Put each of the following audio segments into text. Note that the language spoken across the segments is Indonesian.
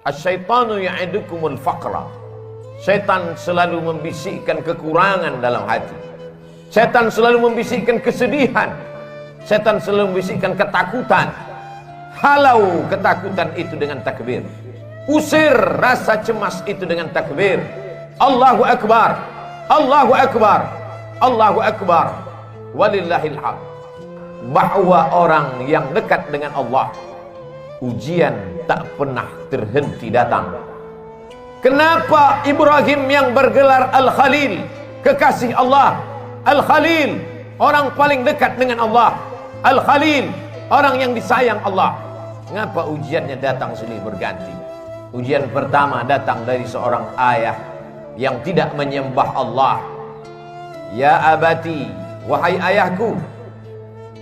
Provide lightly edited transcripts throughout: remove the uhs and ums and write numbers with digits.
Asyaitanu ya'idukumul faqra. Setan selalu membisikkan kekurangan dalam hati. Setan selalu membisikkan kesedihan. Setan selalu membisikkan ketakutan. Halau ketakutan itu dengan takbir. Usir rasa cemas itu dengan takbir. Allahu Akbar, Allahu Akbar, Allahu Akbar, walillahil hamd. Bahwa orang yang dekat dengan Allah, ujian tak pernah terhenti datang. Kenapa Ibrahim yang bergelar Al-Khalil, kekasih Allah? Al-Khalil, orang paling dekat dengan Allah. Al-Khalil, orang yang disayang Allah. Mengapa ujiannya datang silih berganti? Ujian pertama datang dari seorang ayah yang tidak menyembah Allah. Ya abati, wahai ayahku,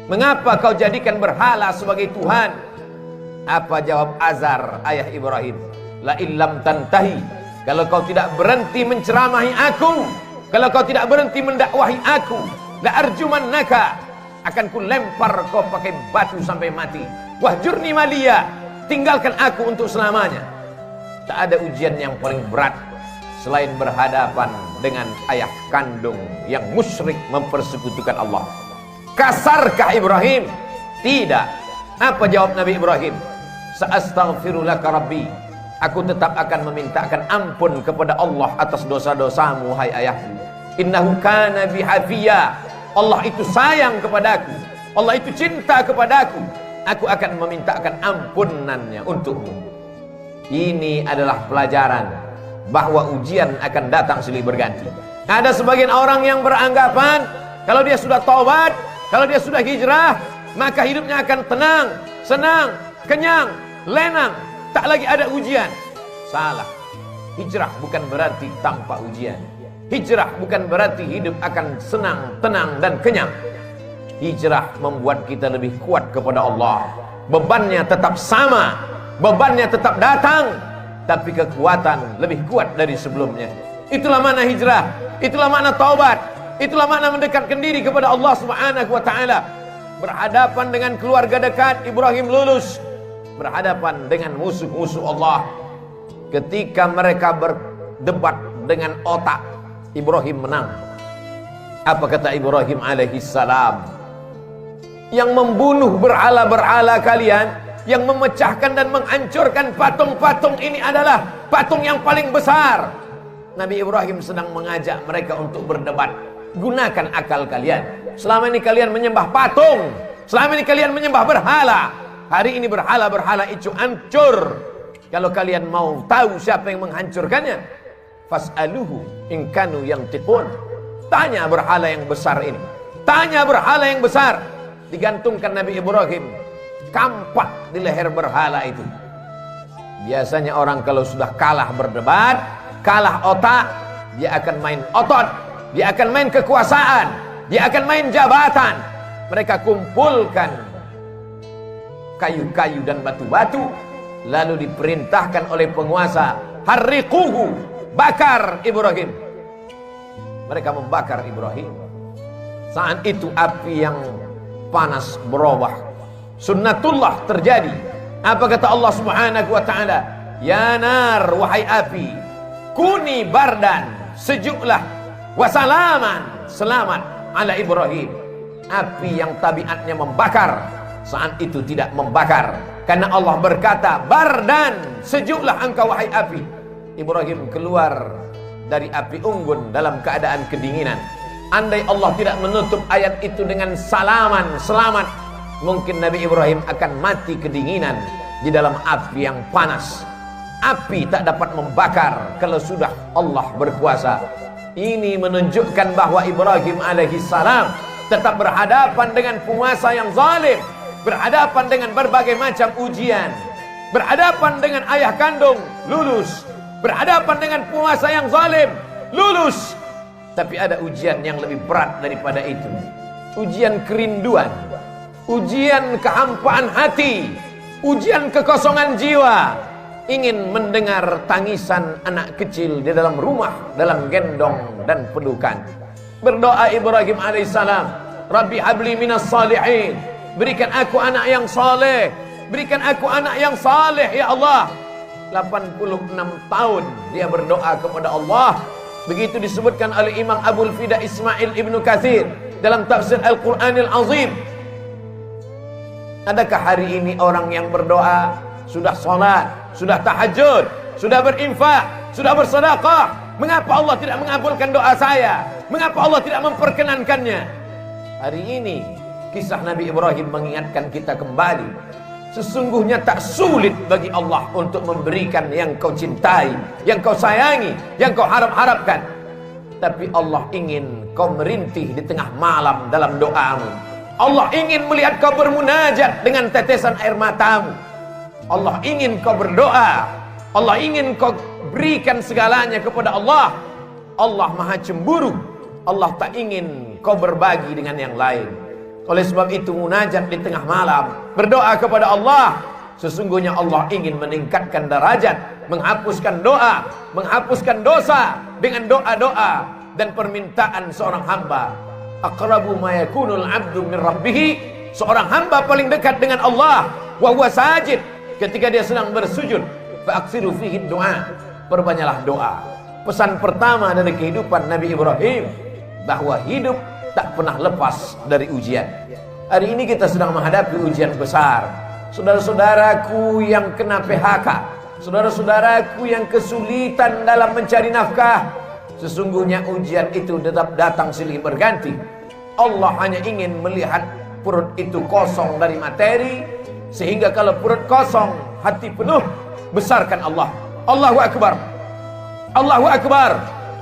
mengapa kau jadikan berhala sebagai Tuhan? Apa jawab Azar, ayah Ibrahim? La illam tantahi, kalau kau tidak berhenti menceramahi aku, kalau kau tidak berhenti mendakwahi aku, la arjumannaka, akan ku lempar kau pakai batu sampai mati. Wahjurni maliya, tinggalkan aku untuk selamanya. Tak ada ujian yang paling berat selain berhadapan dengan ayah kandung yang musyrik mempersekutukan Allah. Kasarkah Ibrahim? Tidak. Apa jawab Nabi Ibrahim? Sa'astaghfirulaka rabbi, aku tetap akan memintakan ampun kepada Allah atas dosa-dosamu, hai ayahku. Innahu kana bihafiyya, Allah itu sayang kepadaku, Allah itu cinta kepadaku. Aku akan memintakan ampunannya untukmu. Ini adalah pelajaran bahwa ujian akan datang silih berganti. Ada sebagian orang yang beranggapan kalau dia sudah taubat, kalau dia sudah hijrah, maka hidupnya akan tenang, senang, kenyang, lenang, tak lagi ada ujian. Salah. Hijrah bukan berarti tanpa ujian. Hijrah bukan berarti hidup akan senang, tenang, dan kenyang. Hijrah membuat kita lebih kuat kepada Allah. Bebannya tetap sama, bebannya tetap datang, tapi kekuatan lebih kuat dari sebelumnya. Itulah makna hijrah, itulah makna taubat, itulah makna mendekatkan diri kepada Allah Subhanahu wa taala. Berhadapan dengan keluarga dekat, Ibrahim lulus. Berhadapan dengan musuh-musuh Allah, ketika mereka berdebat dengan otak, Ibrahim menang. Apa kata Ibrahim alaihi salam? Yang membunuh berhala-berhala kalian, yang memecahkan dan menghancurkan patung-patung ini adalah patung yang paling besar. Nabi Ibrahim sedang mengajak mereka untuk berdebat. Gunakan akal kalian. Selama ini kalian menyembah patung, selama ini kalian menyembah berhala. Hari ini berhala-berhala itu hancur. Kalau kalian mau tahu siapa yang menghancurkannya, fas'aluhu in kanu yantiqun. Tanya berhala yang besar ini. Tanya berhala yang besar. Digantungkan Nabi Ibrahim kampak di leher berhala itu. Biasanya orang kalau sudah kalah berdebat, kalah otak, dia akan main otot, dia akan main kekuasaan, dia akan main jabatan. Mereka kumpulkan kayu-kayu dan batu-batu, lalu diperintahkan oleh penguasa, harriquhu, bakar Ibrahim. Mereka membakar Ibrahim. Saat itu api yang panas berubah, sunnatullah terjadi. Apa kata Allah Subhanahu wa taala? Ya nar, wahai api, kuni bardan, sejuklah, wasalaman, selamat ala Ibrahim. Api yang tabiatnya membakar, saat itu tidak membakar, karena Allah berkata, bardan, sejuklah engkau wahai api. Ibrahim keluar dari api unggun dalam keadaan kedinginan. Andai Allah tidak menutup ayat itu dengan salaman, selamat, mungkin Nabi Ibrahim akan mati kedinginan di dalam api yang panas. Api tak dapat membakar kalau sudah Allah berkuasa. Ini menunjukkan bahwa Ibrahim alaihi salam tetap berhadapan dengan penguasa yang zalim, berhadapan dengan berbagai macam ujian, berhadapan dengan ayah kandung, lulus, berhadapan dengan penguasa yang zalim, lulus. Tapi ada ujian yang lebih berat daripada itu. Ujian kerinduan, ujian kehampaan hati, ujian kekosongan jiwa. Ingin mendengar tangisan anak kecil di dalam rumah, dalam gendong dan pelukan. Berdoa Ibrahim alaihissalam, Rabbi habli minas salihin, berikan aku anak yang saleh, berikan aku anak yang saleh ya Allah. 86 tahun dia berdoa kepada Allah. Begitu disebutkan oleh Imam Abul Fida Ismail Ibnu Katsir dalam tafsir Al-Qur'anil Azim. Adakah hari ini orang yang berdoa, sudah sholat, sudah tahajud, sudah berinfak, sudah bersedekah, mengapa Allah tidak mengabulkan doa saya? Mengapa Allah tidak memperkenankannya? Hari ini kisah Nabi Ibrahim mengingatkan kita kembali, sesungguhnya tak sulit bagi Allah untuk memberikan yang kau cintai, yang kau sayangi, yang kau harap-harapkan. Tapi Allah ingin kau merintih di tengah malam dalam doamu. Allah ingin melihat kau bermunajat dengan tetesan air matamu. Allah ingin kau berdoa. Allah ingin kau berikan segalanya kepada Allah. Allah maha cemburu. Allah tak ingin kau berbagi dengan yang lain. Oleh sebab itu munajat di tengah malam, berdoa kepada Allah. Sesungguhnya Allah ingin meningkatkan derajat, menghapuskan doa, menghapuskan dosa dengan doa-doa dan permintaan seorang hamba. Aqrabu ma yakunul 'abdu min rabbih, seorang hamba paling dekat dengan Allah wa huwa sajid, ketika dia sedang bersujud. Fa aksiru fihi du'a, perbanyaklah doa. Pesan pertama dari kehidupan Nabi Ibrahim, bahwa hidup tak pernah lepas dari ujian. Hari ini kita sedang menghadapi ujian besar. Saudara-saudaraku yang kena PHK, saudara-saudaraku yang kesulitan dalam mencari nafkah, sesungguhnya ujian itu tetap datang silih berganti. Allah hanya ingin melihat perut itu kosong dari materi, sehingga kalau perut kosong, hati penuh, besarkan Allah. Allahu Akbar, Allahu Akbar,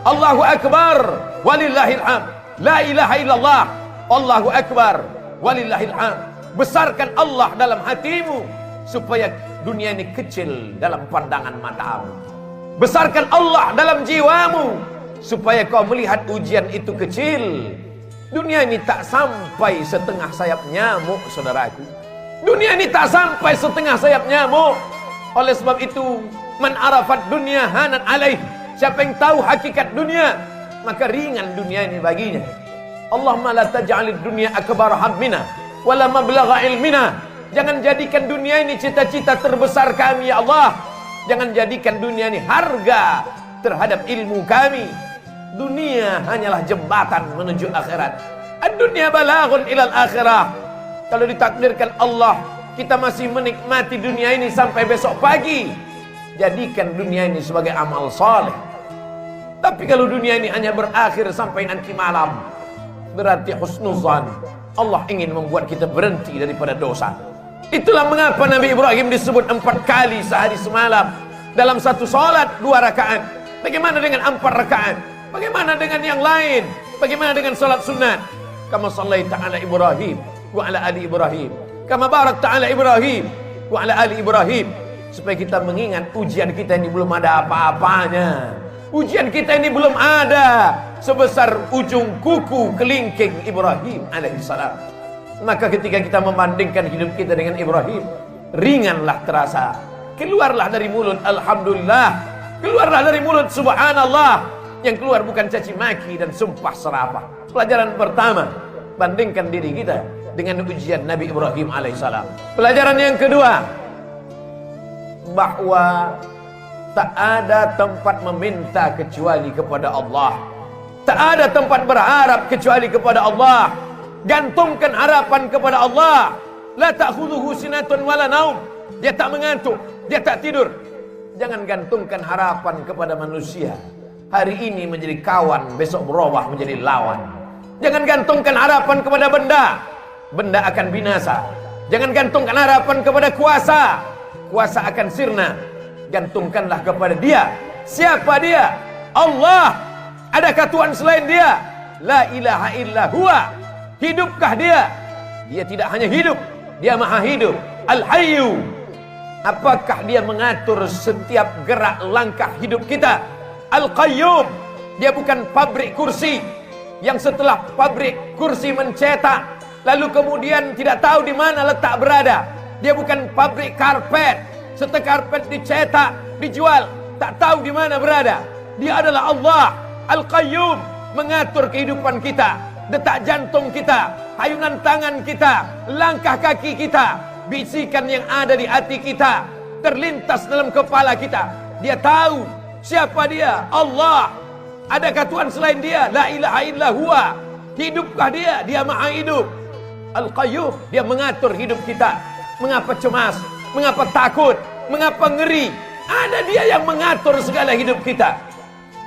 Allahu Akbar, walillahil hamd. La ilaha illallah, Allahu Akbar, walillahil hamd. Besarkan Allah dalam hatimu, supaya dunia ini kecil dalam pandangan matamu. Besarkan Allah dalam jiwamu, supaya kau melihat ujian itu kecil. Dunia ini tak sampai setengah sayap nyamuk, saudaraku. Dunia ini tak sampai setengah sayap nyamuk. Oleh sebab itu, man arafat dunia hanat alaih, siapa yang tahu hakikat dunia, maka ringan dunia ini baginya. Allahumma la taj'alid dunya akbar hammina wala mablagha ilmina. Jangan jadikan dunia ini cita-cita terbesar kami, ya Allah. Jangan jadikan dunia ini harga terhadap ilmu kami. Dunia hanyalah jembatan menuju akhirat. Ad-dunya balaghun ilal akhirah. Kalau ditakdirkan Allah kita masih menikmati dunia ini sampai besok pagi, jadikan dunia ini sebagai amal saleh. Tapi kalau dunia ini hanya berakhir sampai nanti malam, berarti husnuzan. Allah ingin membuat kita berhenti daripada dosa. Itulah mengapa Nabi Ibrahim disebut 4 kali sehari semalam dalam satu salat 2 rakaat. Bagaimana dengan 4 rakaat? Bagaimana dengan yang lain? Bagaimana dengan salat sunat? Kama sallaita ala Ibrahim wa ala ali Ibrahim, kama barakta ala Ibrahim wa ala ali Ibrahim. Supaya kita mengingat ujian kita ini belum ada apa-apanya. Ujian kita ini belum ada sebesar ujung kuku kelingking Ibrahim alaihissalam. Maka ketika kita membandingkan hidup kita dengan Ibrahim, ringanlah terasa. Keluarlah dari mulut alhamdulillah, keluarlah dari mulut subhanallah. Yang keluar bukan caci maki dan sumpah serapah. Pelajaran pertama, bandingkan diri kita dengan ujian Nabi Ibrahim alaihissalam. Pelajaran yang kedua, bahwa tak ada tempat meminta kecuali kepada Allah. Tak ada tempat berharap kecuali kepada Allah. Gantungkan harapan kepada Allah. La ta'khudhuhu sinatun wala naum. Dia tak mengantuk, dia tak tidur. Jangan gantungkan harapan kepada manusia. Hari ini menjadi kawan, besok berubah menjadi lawan. Jangan gantungkan harapan kepada benda. Benda akan binasa. Jangan gantungkan harapan kepada kuasa. Kuasa akan sirna. Gantungkanlah kepada Dia. Siapa Dia? Allah. Adakah Tuhan selain Dia? La ilaha illa huwa. Hidupkah Dia? Dia tidak hanya hidup, Dia maha hidup. Al-Hayyu. Apakah Dia mengatur setiap gerak langkah hidup kita? Al-Qayyum. Dia bukan pabrik kursi yang setelah pabrik kursi mencetak lalu kemudian tidak tahu di mana letak berada. Dia bukan pabrik karpet, setelah karpet dicetak, dijual, tak tahu di mana berada. Dia adalah Allah Al-Qayyum, mengatur kehidupan kita, detak jantung kita, hayunan tangan kita, langkah kaki kita, bisikan yang ada di hati kita. terlintas dalam kepala kita. Dia tahu siapa dia, Allah. Adakah Tuhan selain dia? La ilaha illa huwa. Hidupkah dia? Dia maha hidup. Al-Qayyum, dia mengatur hidup kita. Mengapa cemas? Mengapa takut? Mengapa ngeri? Ada dia yang mengatur segala hidup kita.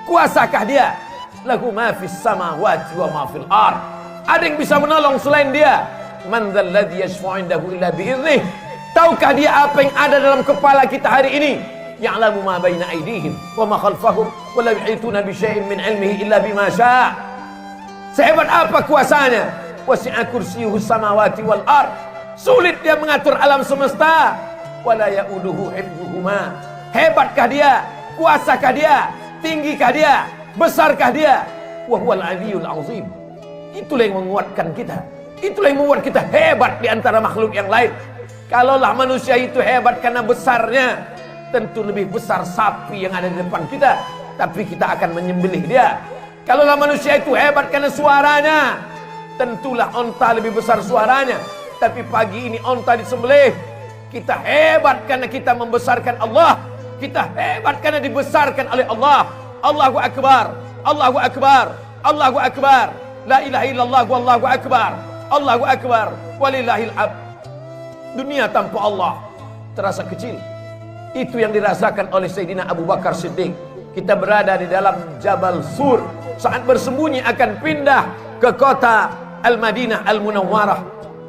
Kuasakah dia? Lahu ma fis samawati wa ma fil ard. Ada yang bisa menolong selain dia? Man dzal ladzi yashfa'u 'indahu illa bi'idhnih. Tahukah dia apa yang ada dalam kepala kita hari ini? Ya'lamu ma baina aydihim wa ma khalfahum wa la yuhituna bi syai'in min 'ilmihi illa bima syaa'. Sehebat apa kuasanya? Wasi'a kursiyyuhu samawati wal ard. Sulit dia mengatur alam semesta. Wala ya'uduhu hifdzuhuma. Hebatkah dia? Kuasakah dia? Tinggikah dia? Besarkah dia? Wa huwal 'aliyyul 'azim. Itulah yang menguatkan kita. Itulah yang membuat kita hebat di antara makhluk yang lain. Kalaulah manusia itu hebat karena besarnya, tentu lebih besar sapi yang ada di depan kita, tapi kita akan menyembelih dia. Kalaulah manusia itu hebat karena suaranya, tentulah onta lebih besar suaranya, tapi pagi ini onta disembelih. Kita hebat karena kita membesarkan Allah. Kita hebat karena dibesarkan oleh Allah. Allahu Akbar, Allahu Akbar, Allahu Akbar. La ilaha illallah wallahu akbar. Allahu Akbar, walillahil hamd. Dunia tanpa Allah terasa kecil. Itu yang dirasakan oleh Sayyidina Abu Bakar Siddiq. Kita berada di dalam Jabal Sur, saat bersembunyi akan pindah ke kota Al-Madinah Al-Munawwarah.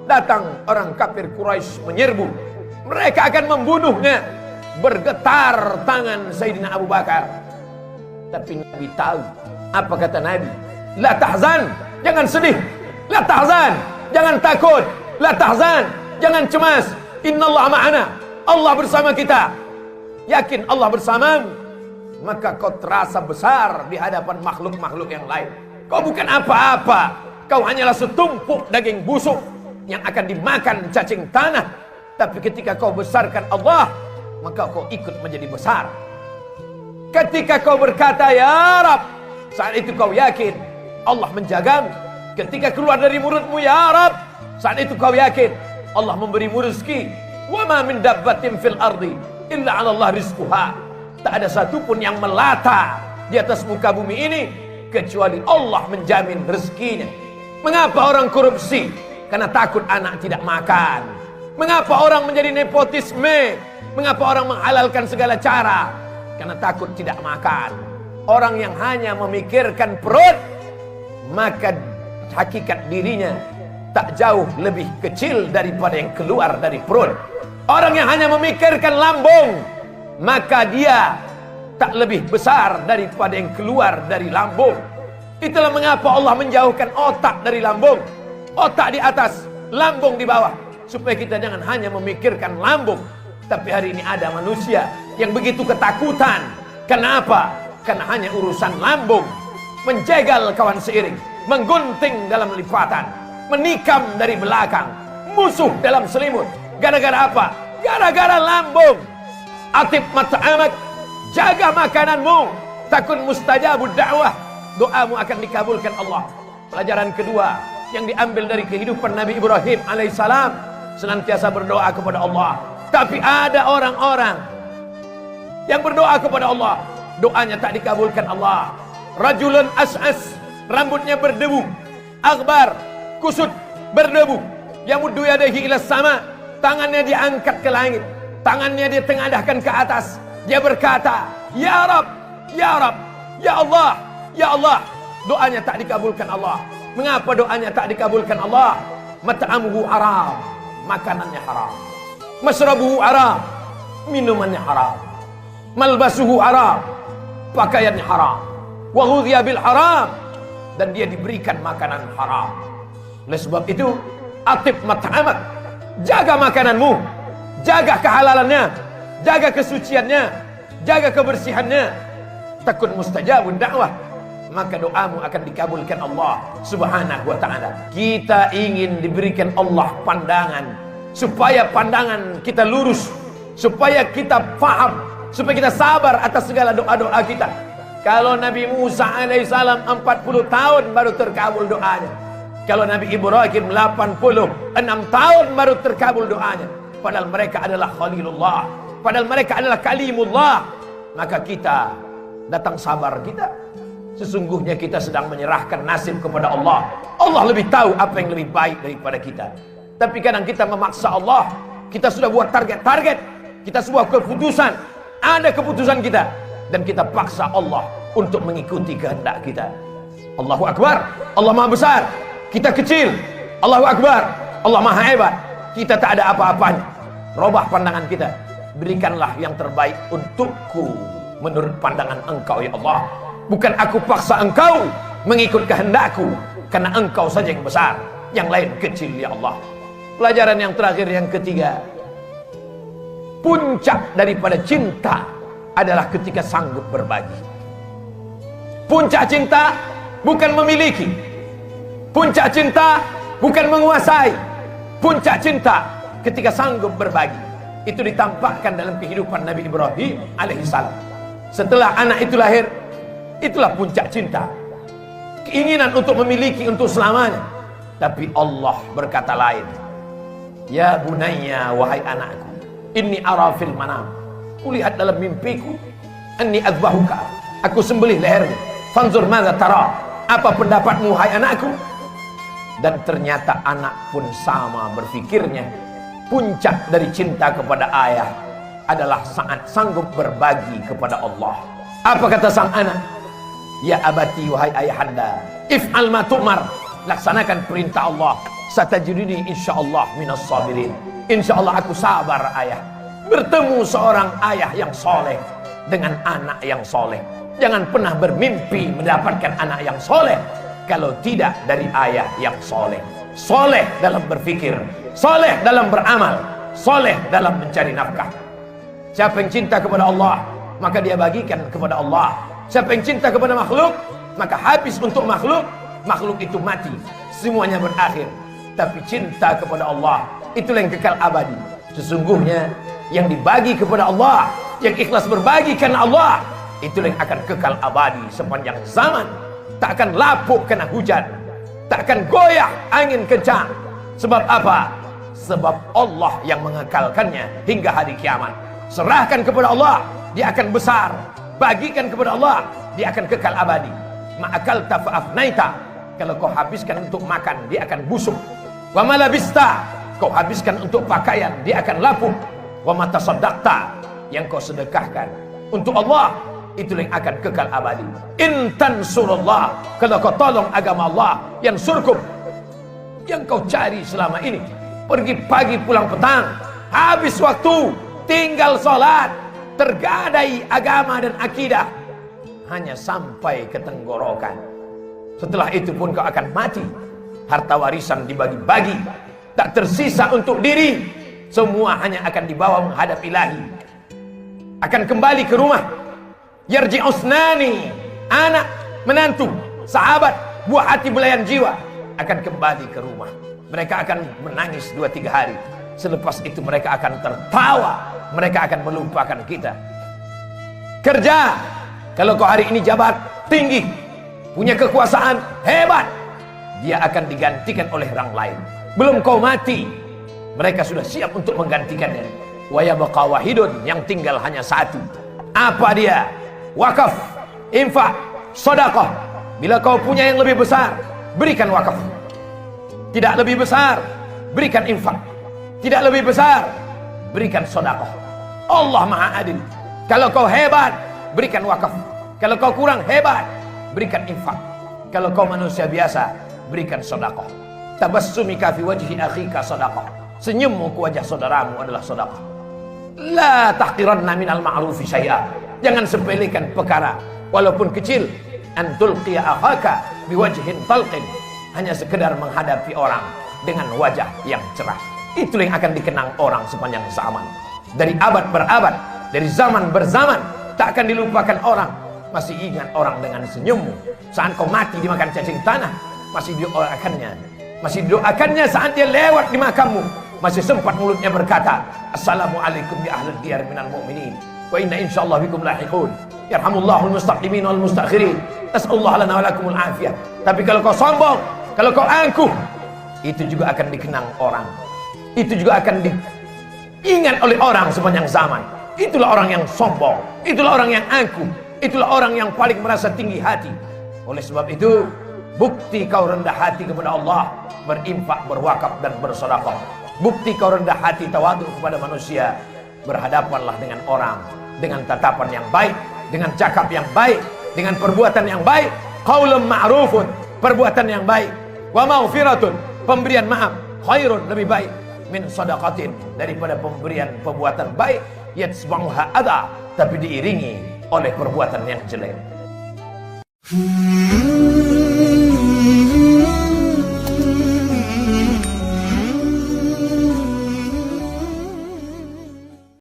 Datang orang kafir Quraisy menyerbu. Mereka akan membunuhnya. Bergetar tangan Sayyidina Abu Bakar. Tapi Nabi tahu. Apa kata Nabi? La tahzan, jangan sedih. La tahzan, jangan takut. La tahzan, jangan cemas. Innallaha ma'ana. Allah bersama kita. Yakin Allah bersamamu, maka kau terasa besar di hadapan makhluk-makhluk yang lain. Kau bukan apa-apa. Kau hanyalah setumpuk daging busuk yang akan dimakan cacing tanah. Tapi ketika kau besarkan Allah, maka kau ikut menjadi besar. Ketika kau berkata ya Rab, saat itu kau yakin Allah menjagamu. Ketika keluar dari mulutmu ya Rab, saat itu kau yakin Allah memberimu rezeki. Wa ma min dabbatin fil ardi illa 'ala Allah rizquha. Tak ada satupun yang melata di atas muka bumi ini kecuali Allah menjamin rezekinya. Mengapa orang korupsi? Karena takut anak tidak makan. Mengapa orang menjadi nepotisme? Mengapa orang menghalalkan segala cara? Karena takut tidak makan. Orang yang hanya memikirkan perut, maka hakikat dirinya tak jauh lebih kecil daripada yang keluar dari perut. Orang yang hanya memikirkan lambung, maka dia tak lebih besar daripada yang keluar dari lambung. Itulah mengapa Allah menjauhkan otak dari lambung. Otak di atas, lambung di bawah, supaya kita jangan hanya memikirkan lambung. Tapi hari ini ada manusia yang begitu ketakutan. Kenapa? Karena hanya urusan lambung. Menjegal kawan seiring, menggunting dalam lipatan, menikam dari belakang, musuh dalam selimut. Gara-gara apa? Gara-gara lambung. Atib mat'amak, jaga makananmu, takun mustajabud da'wah, doamu akan dikabulkan Allah. Pelajaran kedua yang diambil dari kehidupan Nabi Ibrahim alaihissalam, senantiasa berdoa kepada Allah. Tapi ada orang-orang yang berdoa kepada Allah, doanya tak dikabulkan Allah. Rajulun as'as, rambutnya berdebu, aghbar, kusut, berdebu, yamuddu yadayhi ila sama, tangannya diangkat ke langit, tangannya dia tengadahkan ke atas. Dia berkata, ya Rab, ya Rab, ya Allah, ya Allah. Doanya tak dikabulkan Allah. Mengapa doanya tak dikabulkan Allah? Mat'amuhu haram, makanannya haram. Masrabuhu haram, minumannya haram. Malbasuhu haram, pakaiannya haram. Wa ghudhiya bil haram, dan dia diberikan makanan haram. Oleh sebab itu, atib mat'amak, jaga makananmu, jaga kehalalannya, jaga kesuciannya, jaga kebersihannya. Takun mustajabun da'wah, maka doamu akan dikabulkan Allah subhanahu wa ta'ala. Kita ingin diberikan Allah pandangan, supaya pandangan kita lurus, supaya kita faham, supaya kita sabar atas segala doa-doa kita. Kalau Nabi Musa alaihissalam 40 tahun baru terkabul doanya. Kalau Nabi Ibrahim 86 tahun baru terkabul doanya. Padahal mereka adalah Khalilullah. padahal mereka adalah kalimullah. Maka kita datang sabar kita. Sesungguhnya kita sedang menyerahkan nasib kepada Allah. Allah lebih tahu apa yang lebih baik daripada kita. Tapi kadang kita memaksa Allah. Kita sudah buat target-target, kita sebuah keputusan, ada keputusan kita, dan kita paksa Allah untuk mengikuti kehendak kita. Allahu Akbar, Allah Maha Besar, kita kecil. Allahu Akbar, Allah Maha Hebat, kita tak ada apa-apanya. Robah pandangan kita, berikanlah yang terbaik untukku menurut pandangan Engkau ya Allah. Bukan aku paksa Engkau mengikut kehendakku, karena Engkau saja yang besar, yang lain kecil ya Allah. Pelajaran yang terakhir, yang ketiga, puncak daripada cinta adalah ketika sanggup berbagi. Puncak cinta bukan memiliki, puncak cinta bukan menguasai, puncak cinta ketika sanggup berbagi. Itu ditampakkan dalam kehidupan Nabi Ibrahim alaihissalam. Setelah anak itu lahir, itulah puncak cinta, keinginan untuk memiliki untuk selamanya. Tapi Allah berkata lain. Ya bunayya, wahai anakku, inni ara fil manam, kulihat dalam mimpiku, anni azbahuka, aku sembelih lehermu, fanzur madza tara, apa pendapatmu hai anakku? Dan ternyata anak pun sama berfikirnya. Puncak dari cinta kepada ayah adalah saat sanggup berbagi kepada Allah. Apa kata sang anak? Ya abati, wahai ayahanda, if'al ma tu'mar, laksanakan perintah Allah. Satajiduni insyaallah minas sabirin. Insyaallah aku sabar ayah. Bertemu seorang ayah yang soleh dengan anak yang soleh. Jangan pernah bermimpi mendapatkan anak yang soleh kalau tidak dari ayah yang soleh. Soleh dalam berfikir, soleh dalam beramal, soleh dalam mencari nafkah. Siapa yang cinta kepada Allah, maka dia bagikan kepada Allah. Siapa yang cinta kepada makhluk, maka habis untuk makhluk. Makhluk itu mati, semuanya berakhir. Tapi cinta kepada Allah, itulah yang kekal abadi. Sesungguhnya yang dibagi kepada Allah, yang ikhlas berbagi karena Allah, itulah yang akan kekal abadi sepanjang zaman. Tak akan lapuk kena hujan, tak akan goyah angin kencang. Sebab apa? Sebab Allah yang mengekalkannya hingga hari kiamat. Serahkan kepada Allah, dia akan besar. Bagikan kepada Allah, dia akan kekal abadi. Ma'akalta fa'afnaita, kalau kau habiskan untuk makan, dia akan busuk. Wa malabista, kau habiskan untuk pakaian, dia akan lapuk. Wa matasaddaqta, yang kau sedekahkan untuk Allah, itulah yang akan kekal abadi. In tansurullah, kalau kau tolong agama Allah, yang surkum, yang kau cari selama ini, pergi pagi pulang petang, habis waktu, tinggal sholat, tergadai agama dan akidah, hanya sampai ke tenggorokan. Setelah itu pun kau akan mati. Harta warisan dibagi-bagi, tak tersisa untuk diri. Semua hanya akan dibawa menghadap ilahi. Akan kembali ke rumah. Yarji usnani, anak, menantu, sahabat, buah hati belayan jiwa, akan kembali ke rumah. Mereka akan menangis 2-3 hari. Selepas itu mereka akan tertawa. Mereka akan melupakan kita. Kerja, kalau kau hari ini jabat tinggi, punya kekuasaan hebat, dia akan digantikan oleh orang lain. Belum kau mati, mereka sudah siap untuk menggantikannya. Wa yabqa wahidun, yang tinggal hanya satu. Apa dia? Wakaf, infak, sedekah. Bila kau punya yang lebih besar, berikan wakaf. Tidak lebih besar, berikan infak. Tidak lebih besar, berikan sedekah. Allah Maha Adil. Kalau kau hebat, berikan wakaf. Kalau kau kurang hebat, berikan infak. Kalau kau manusia biasa, berikan sedekah. Tabassumika fi wajhi akhika sedekah. Senyummu ke wajah saudaramu adalah sedekah. La tahqiranna minal ma'rufi syai'a. Jangan sepelekan perkara walaupun kecil. An tulqiya akhaka biwajhin talqin. Hanya sekedar menghadapi orang dengan wajah yang cerah. Itulah yang akan dikenang orang sepanjang zaman. Dari abad berabad, dari zaman berzaman, tak akan dilupakan orang. Masih ingat orang dengan senyummu. Saat kau mati dimakan cacing tanah, masih didoakannya. Masih didoakannya saat dia lewat di makammu. Masih sempat mulutnya berkata, Assalamualaikum ya ahlal diyar minal mu'minin, wa inna insyaallah bikum lahiqun. Yarhamullahul mustaqimin wal mustakhirin. Nas'alullah lana wa lakumul afiyah. Tapi kalau kau sombong, kalau kau angkuh, itu juga akan dikenang orang. Itu juga akan diingat oleh orang sepanjang zaman. itulah orang yang sombong, itulah orang yang angkuh, itulah orang yang paling merasa tinggi hati. Oleh sebab itu, bukti kau rendah hati kepada Allah, berinfak, berwakaf dan bersedekah. Bukti kau rendah hati, tawadhu kepada manusia, berhadapanlah dengan orang dengan tatapan yang baik, dengan cakap yang baik, dengan perbuatan yang baik. Qaulun ma'rufun, perbuatan yang baik. Wa maghfiratun, pemberian maaf. Khairun, lebih baik. Min sadaqatin, daripada pemberian perbuatan baik. Yatsba'uha adha, tapi diiringi oleh perbuatan yang jelek.